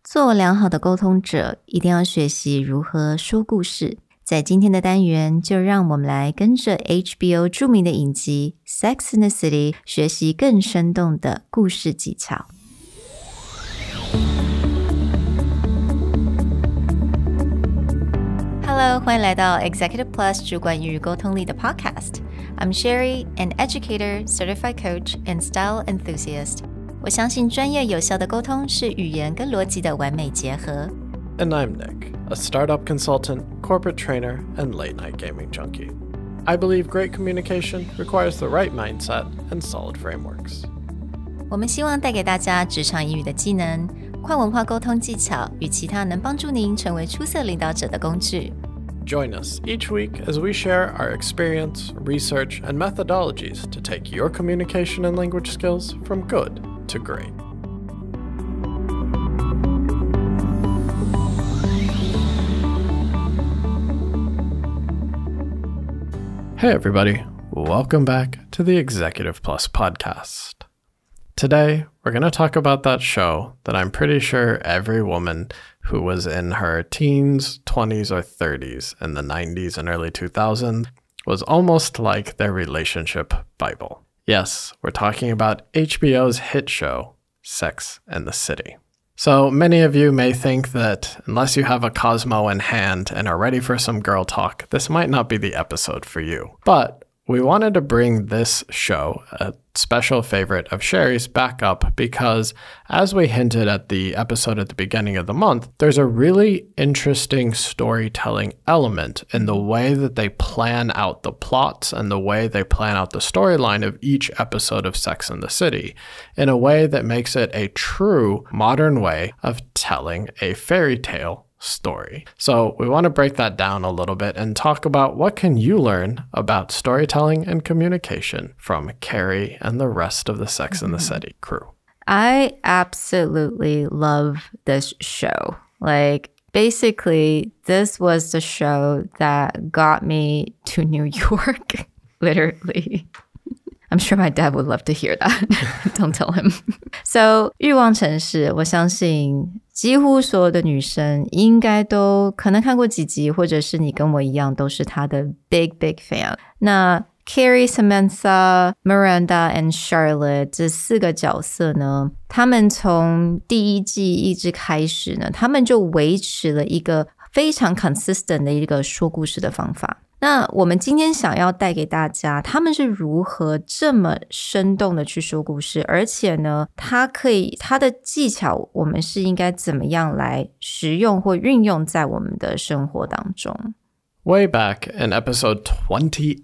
做良好的沟通者，一定要学习如何说故事。在今天的单元，就让我们来跟着 HBO 著名的影集《Sex and the City》学习更生动的故事技巧。Hello， 欢迎来到 Executive Plus 主管与沟通力的 Podcast。I'm Sherry, an educator, certified coach, and style enthusiast. 我相信专业有效的沟通是语言跟逻辑的完美结合。And I'm Nick, a startup consultant, corporate trainer, and late-night gaming junkie. I believe great communication requires the right mindset and solid frameworks. 我们希望带给大家职场英语的技能、跨文化沟通技巧与其他能帮助您成为出色领导者的工具。Join us each week as we share our experience, research, and methodologies to take your communication and language skills from good to great. Hey everybody, welcome back to the Executive Plus podcast. Today, we're going to talk about that show that I'm pretty sure every woman who was in her teens, 20s, or 30s in the 90s and early 2000s was almost like their relationship Bible. Yes, we're talking about HBO's hit show, Sex and the City. So many of you may think that unless you have a Cosmo in hand and are ready for some girl talk, this might not be the episode for you. But we wanted to bring this show, a special favorite of Sherry's, back up because, as we hinted at the episode at the beginning of the month, there's a really interesting storytelling element in the way that they plan out the plots and the way they plan out the storyline of each episode of Sex and the City in a way that makes it a true modern way of telling a fairy tale story. So we want to break that down a little bit and talk about what can you learn about storytelling and communication from Carrie and the rest of the Sex and the City crew. I absolutely love this show. Like, basically, this was the show that got me to New York, literally. I'm sure my dad would love to hear that. Don't tell him. So, 欲望城市，我相信几乎所有的女生应该都可能看过几集，或者是你跟我一样都是她的 big fan。那 Carrie, Samantha, Miranda and Charlotte 这四个角色呢，他们从第一季一直开始呢，他们就维持了一个非常 consistent 的一个说故事的方法。那我们今天想要带给大家，他们是如何这么生动的去说故事，而且呢，他的技巧，我们是应该怎么样来实用或运用在我们的生活当中。Way back in episode 28,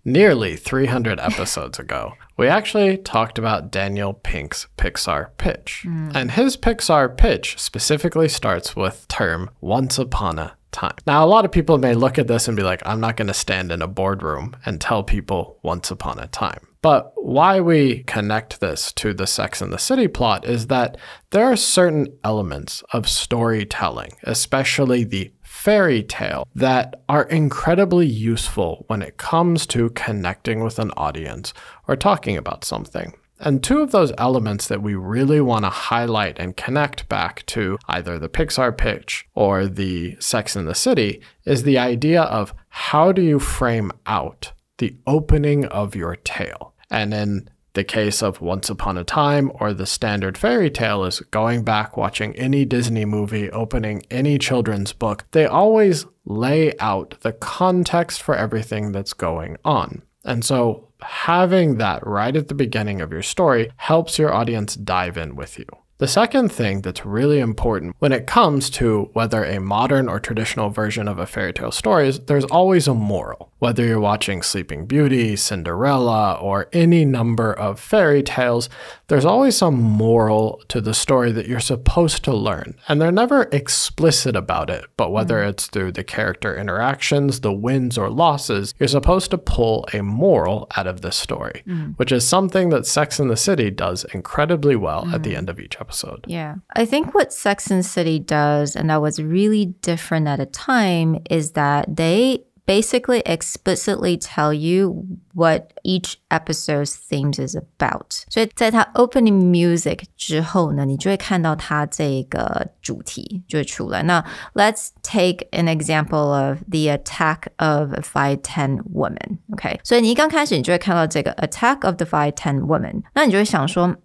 nearly 300 episodes ago, we actually talked about Daniel Pink's Pixar pitch. And his Pixar pitch specifically starts with term once upon a time. Now, a lot of people may look at this and be like, I'm not going to stand in a boardroom and tell people once upon a time. But why we connect this to the Sex and the City plot is that there are certain elements of storytelling, especially the fairy tale, that are incredibly useful when it comes to connecting with an audience or talking about something. And two of those elements that we really want to highlight and connect back to either the Pixar pitch or the Sex and the City is the idea of how do you frame out the opening of your tale. And in the case of Once Upon a Time or the standard fairy tale is going back, watching any Disney movie, opening any children's book, they always lay out the context for everything that's going on. And so having that right at the beginning of your story helps your audience dive in with you. The second thing that's really important when it comes to whether a modern or traditional version of a fairy tale story is there's always a moral. Whether you're watching Sleeping Beauty, Cinderella, or any number of fairy tales, there's always some moral to the story that you're supposed to learn. And they're never explicit about it, but whether it's through the character interactions, the wins or losses, you're supposed to pull a moral out of this story, which is something that Sex and the City does incredibly well at the end of each episode. Yeah. I think what Sex and the City does, and that was really different at a time, is that they basically explicitly tell you what each episode's themes is about. 所以在它 opening music 之后呢，你就会看到它这个主题就会出来。那 let's take an example of the attack of 5'10" woman. Okay, 所以你一刚开始你就会看到这个 attack of the 5'10" woman. 那你就会想说，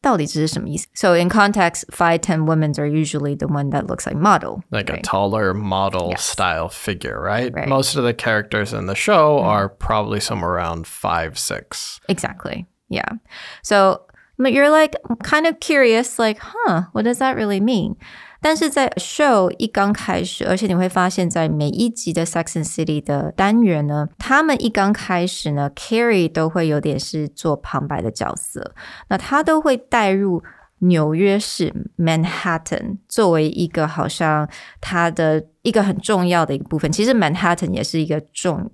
到底这是什么意思? So in context, 5'10" women are usually the one that looks like model. Like right? a taller model style figure, right? Most of the characters in the show are probably somewhere around 5'6". Exactly. Yeah. So but you're like kind of curious, like, what does that really mean? 但是在 show 一刚开始，而且你会发现在每一集的 Sex and City 的单元呢，他们一刚开始呢 Carrie 都会有点是做旁白的角色，那他都会带入纽约市 Manhattan 作为一个好像他的一个很重要的一个部分。其实 Manhattan 也是一个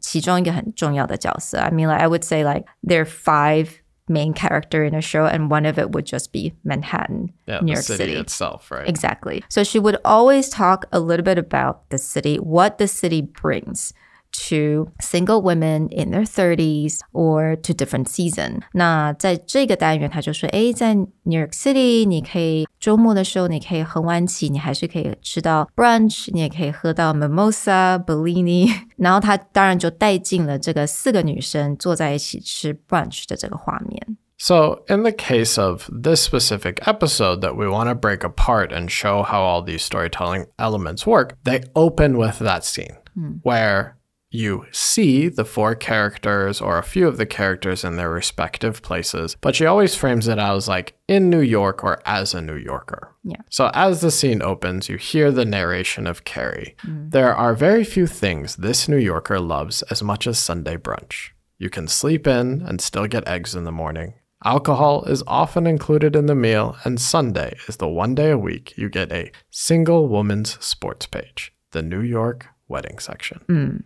其中一个很重要的角色。I mean, like, I would say like there are 5 main character in a show, and one of it would just be Manhattan, New York City itself, right? Exactly. So she would always talk a little bit about the city, what the city brings to single women in their 30s or to different season. 那在这个单元他就说，在 New York City 你可以周末的时候你可以很晚起，你还是可以吃到 brunch， 你也可以喝到 mimosa, Bellini 然后他当然就带进了这个4个女生坐在一起吃 brunch 的这个画面。So in the case of this specific episode that we want to break apart and show how all these storytelling elements work, they open with that scene where you see the 4 characters or a few of the characters in their respective places, but she always frames it as like in New York or as a New Yorker. Yeah. So as the scene opens, you hear the narration of Carrie. There are very few things this New Yorker loves as much as Sunday brunch. You can sleep in and still get eggs in the morning. Alcohol is often included in the meal, and Sunday is the one day a week you get a single woman's sports page, the New York wedding section.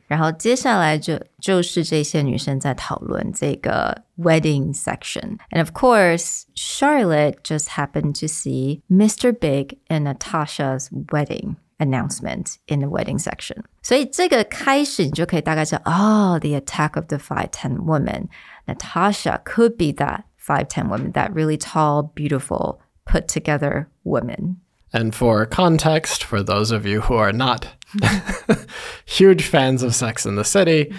然后接下来就是这些女生在讨论这个 wedding section. And of course, Charlotte just happened to see Mr. Big and Natasha's wedding announcement in the wedding section. 所以这个开始你就可以大概知道the attack of the 5'10" woman. Natasha could be that 5'10" woman, that really tall, beautiful, put together woman. And for context, for those of you who are not huge fans of Sex and the City,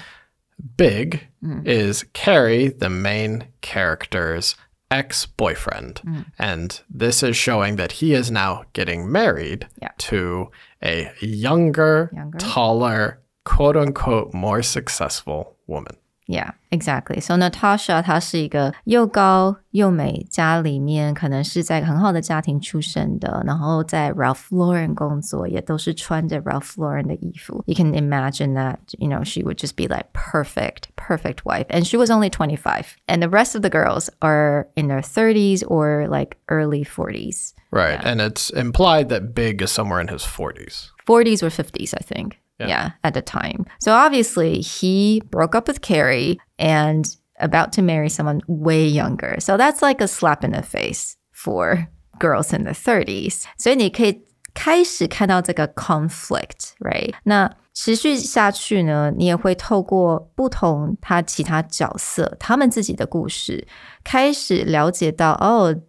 Big is Carrie, the main character's ex-boyfriend. And this is showing that he is now getting married to a younger, taller, quote-unquote, more successful woman. Yeah, exactly. So Natasha 她是一个又高又美，家里面可能是在很好的家庭出身的，然后在 Ralph Lauren 工作，也都是穿着 Ralph Lauren 的衣服。You can imagine that, she would just be like perfect wife. And she was only 25. And the rest of the girls are in their 30s or like early 40s. Right. Yeah. And it's implied that Big is somewhere in his 40s. 40s or 50s, I think. Yeah, at the time. So obviously, he broke up with Carrie and about to marry someone way younger. So that's like a slap in the face for girls in the 30s. 所以你可以开始看到这个 conflict, right? 那持续下去呢，你也会透过不同他其他角色他们自己的故事，开始了解到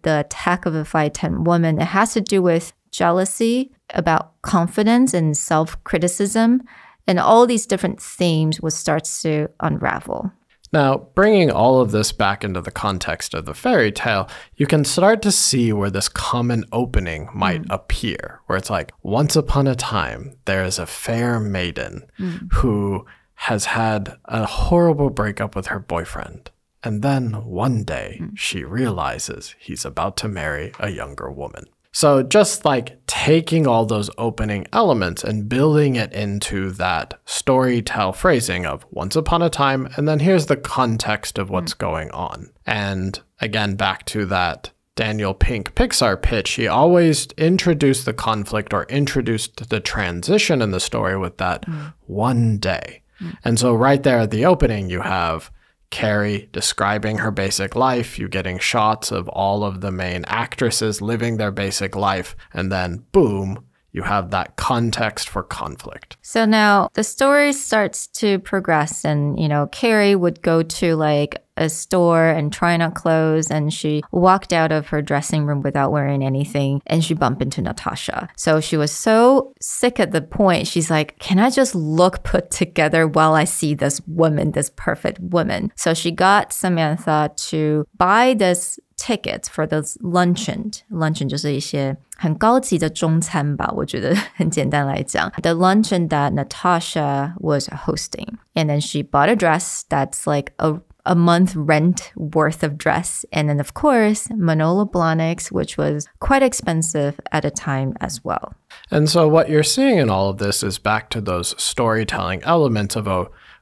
the attack of a 5'10" woman, it has to do with jealousy, about confidence and self-criticism, and all these different themes would start to unravel. Now, bringing all of this back into the context of the fairy tale, you can start to see where this common opening might appear, where it's like, once upon a time, there is a fair maiden who has had a horrible breakup with her boyfriend. And then one day, she realizes he's about to marry a younger woman. So just like taking all those opening elements and building it into that storytell phrasing of once upon a time, and then here's the context of what's going on. And again, back to that Daniel Pink Pixar pitch, he always introduced the conflict or introduced the transition in the story with that one day. And so right there at the opening, you have Carrie describing her basic life, you getting shots of all of the main actresses living their basic life, and then boom, you have that context for conflict. So now the story starts to progress and, Carrie would go to like a store and try on clothes and she walked out of her dressing room without wearing anything and she bumped into Natasha. So she was so sick at the point, she's like, can I just look put together while I see this woman, this perfect woman? So she got Samantha to buy this tickets for those luncheon 就是一些很高级的中餐吧，我觉得很简单来讲。The luncheon that Natasha was hosting. And then she bought a dress that's like a month rent worth of dress. And then, of course, Manolo Blahniks, which was quite expensive at a time as well. And so what you're seeing in all of this is back to those storytelling elements of,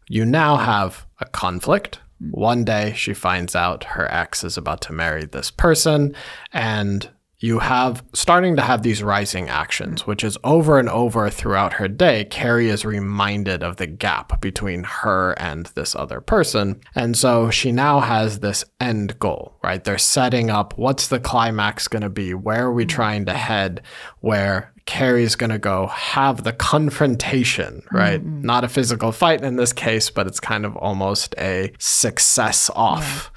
you now have a conflict. One day she finds out her ex is about to marry this person, and you have starting to have these rising actions, which is over and over throughout her day, Carrie is reminded of the gap between her and this other person. And so she now has this end goal, right? They're setting up, what's the climax going to be? Where are we trying to head? Where Carrie's going to go have the confrontation, right? Not a physical fight in this case, but it's kind of almost a success off.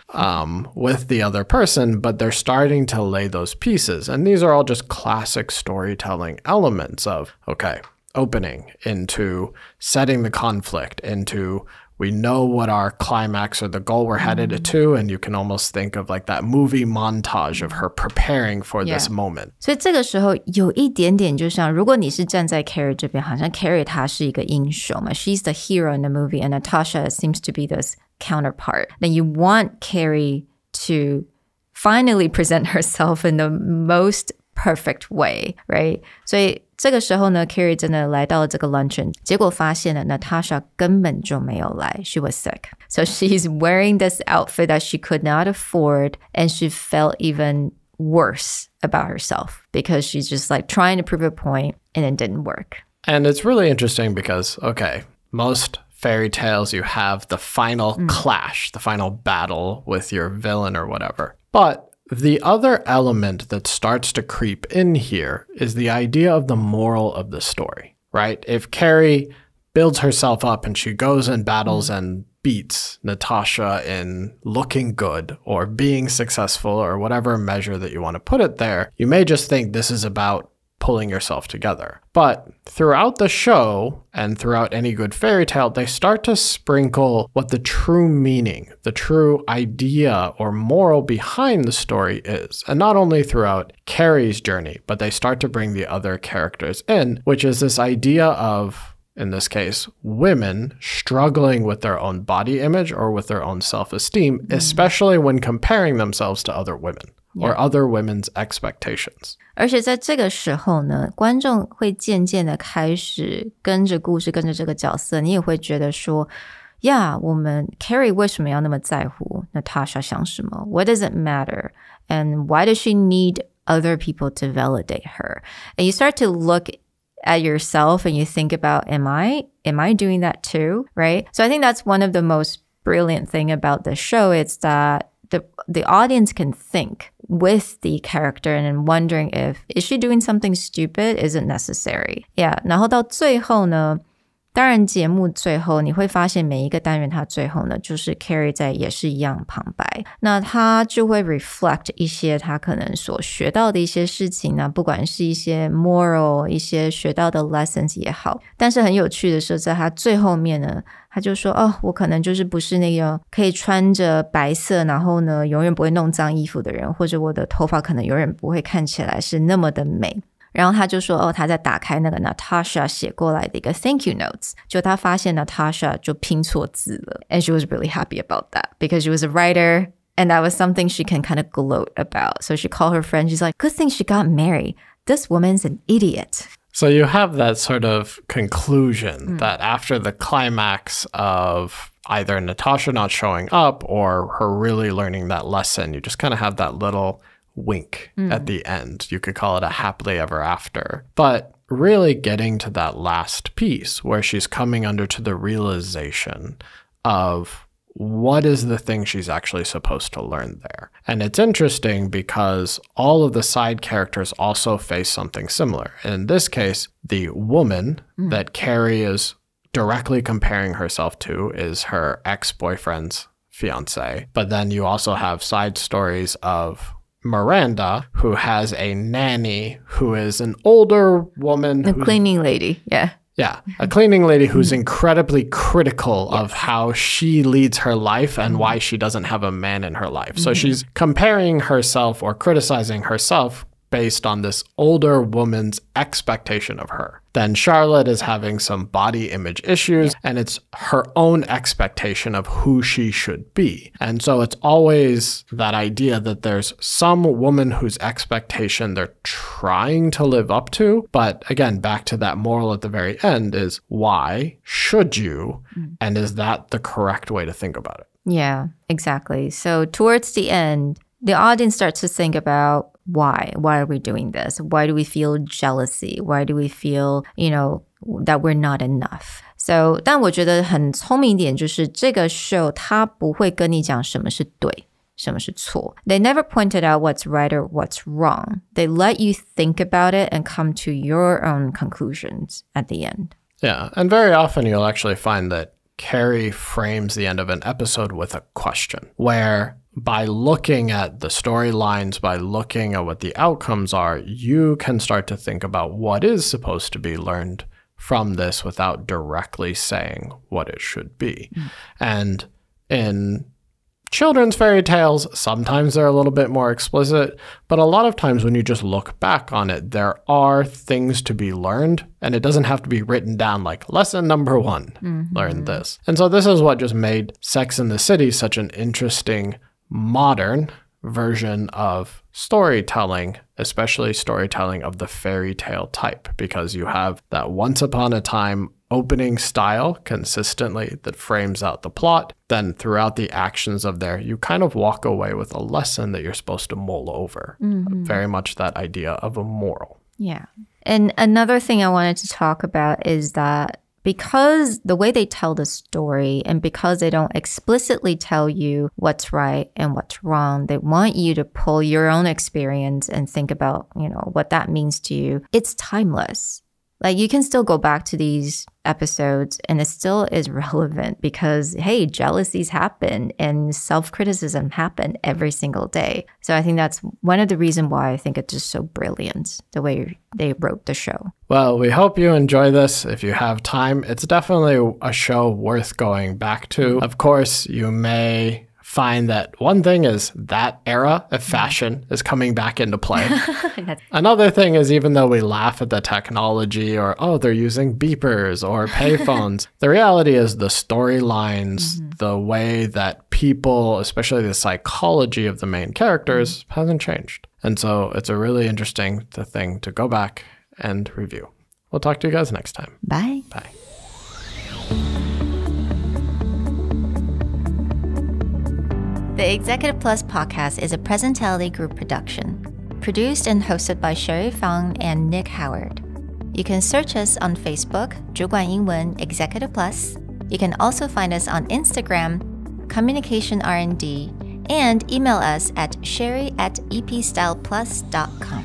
With the other person, but they're starting to lay those pieces. And these are all just classic storytelling elements of, okay, opening into setting the conflict into we know what our climax or the goal we're headed to, and you can almost think of like that movie montage of her preparing for this moment. 所以这个时候有一点点就像如果你是站在 Carrie 这边，好像 Carrie 她是一个英雄嘛 She's the hero in the movie and Natasha seems to be this counterpart. Then you want Carrie to finally present herself in the most perfect way, right? 所以这个时候呢 Carrie 真的来到了这个 luncheon 结果发现了 Natasha 根本就没有来 She was sick. So she's wearing this outfit that she could not afford and she felt even worse about herself because she's just like trying to prove a point and it didn't work. And it's really interesting because, okay, most fairy tales you have the final clash, the final battle with your villain or whatever. But the other element that starts to creep in here is the idea of the moral of the story, right? If Carrie builds herself up and she goes and battles and beats Natasha in looking good or being successful or whatever measure that you want to put it there, you may just think this is about pulling yourself together. But throughout the show and throughout any good fairy tale, they start to sprinkle what the true meaning, the true idea or moral behind the story is. And not only throughout Carrie's journey, but they start to bring the other characters in, which is this idea of, in this case, women struggling with their own body image or with their own self-esteem, especially when comparing themselves to other women. Or other women's expectations. 而且在这个时候呢，观众会渐渐的开始跟着故事，跟着这个角色，你也会觉得说，我们 Carrie 为什么要那么在乎 Natasha 想什么 What does it matter? And why does she need other people to validate her? And you start to look at yourself and you think about, am I doing that too? Right? So I think that's one of the most brilliant thing about the show. It's that the audience can think with the character and wondering if, is she doing something stupid? Is it necessary? 然后到最后呢，当然节目最后你会发现每一个单元它最后呢，就是 Carrie 在也是一样旁白，那他就会 reflect 一些他可能所学到的一些事情呢，不管是一些 moral 一些学到的 lessons 也好，但是很有趣的是在他最后面呢，他就说我可能就是不是那个可以穿着白色然后呢永远不会弄脏衣服的人，或者我的头发可能永远不会看起来是那么的美。然后他就说他在打开那个 Natasha 写过来的一个 thank you notes， 就他发现 Natasha 就拼错字了 and she was really happy about that because she was a writer and that was something she can kind of gloat about. So she called her friend, she's like, good thing she got married. This woman's an idiot. So you have that sort of conclusion that after the climax of either Natasha not showing up or her really learning that lesson, you just kind of have that little wink at the end. You could call it a happily ever after. But really getting to that last piece where she's coming under to the realization of what is the thing she's actually supposed to learn there? And it's interesting because all of the side characters also face something similar. In this case, the woman that Carrie is directly comparing herself to is her ex-boyfriend's fiance. But then you also have side stories of Miranda, who has a nanny who is an older woman. A cleaning lady, yeah. Yeah, a cleaning lady who's incredibly critical of how she leads her life and why she doesn't have a man in her life. So she's comparing herself or criticizing herself based on this older woman's expectation of her. Then Charlotte is having some body image issues, and it's her own expectation of who she should be. And so it's always that idea that there's some woman whose expectation they're trying to live up to. But again, back to that moral at the very end is, why should you? And is that the correct way to think about it? Yeah, exactly. So towards the end, the audience starts to think about why are we doing this? Why do we feel jealousy? Why do we feel, that we're not enough? So, 但我觉得很聪明一点就是这个 show 它不会跟你讲什么是对，什么是错。They never pointed out what's right or what's wrong. They let you think about it and come to your own conclusions at the end. Yeah, and very often you'll actually find that Carrie frames the end of an episode with a question where by looking at the storylines, by looking at what the outcomes are, you can start to think about what is supposed to be learned from this without directly saying what it should be. And in children's fairy tales, sometimes they're a little bit more explicit, but a lot of times when you just look back on it, there are things to be learned, and it doesn't have to be written down like lesson number 1, learn this. And so this is what just made Sex and the City such an interesting modern version of storytelling, especially storytelling of the fairy tale type, because you have that once upon a time opening style consistently that frames out the plot. Then throughout the actions of there, you kind of walk away with a lesson that you're supposed to mull over. Very much that idea of a moral. Yeah. And another thing I wanted to talk about is that because the way they tell the story and because they don't explicitly tell you what's right and what's wrong, they want you to pull your own experience and think about, what that means to you. It's timeless. Like you can still go back to these episodes and it still is relevant because, hey, jealousies happen and self-criticism happen every single day. So I think that's one of the reasons why I think it's just so brilliant, the way they wrote the show. Well, we hope you enjoy this. If you have time, it's definitely a show worth going back to. Of course, you may find that one thing is that era of fashion is coming back into play. Another thing is, even though we laugh at the technology or, oh, they're using beepers or payphones, the reality is the storylines, the way that people, especially the psychology of the main characters, hasn't changed. And so it's a really interesting thing to go back and review. We'll talk to you guys next time. Bye. Bye. The Executive Plus podcast is a Presentality Group production, produced and hosted by Sherry Fang and Nick Howard. You can search us on Facebook, 主管英文 Executive Plus. You can also find us on Instagram, Communication R&D, and email us at sherry@epstyleplus.com.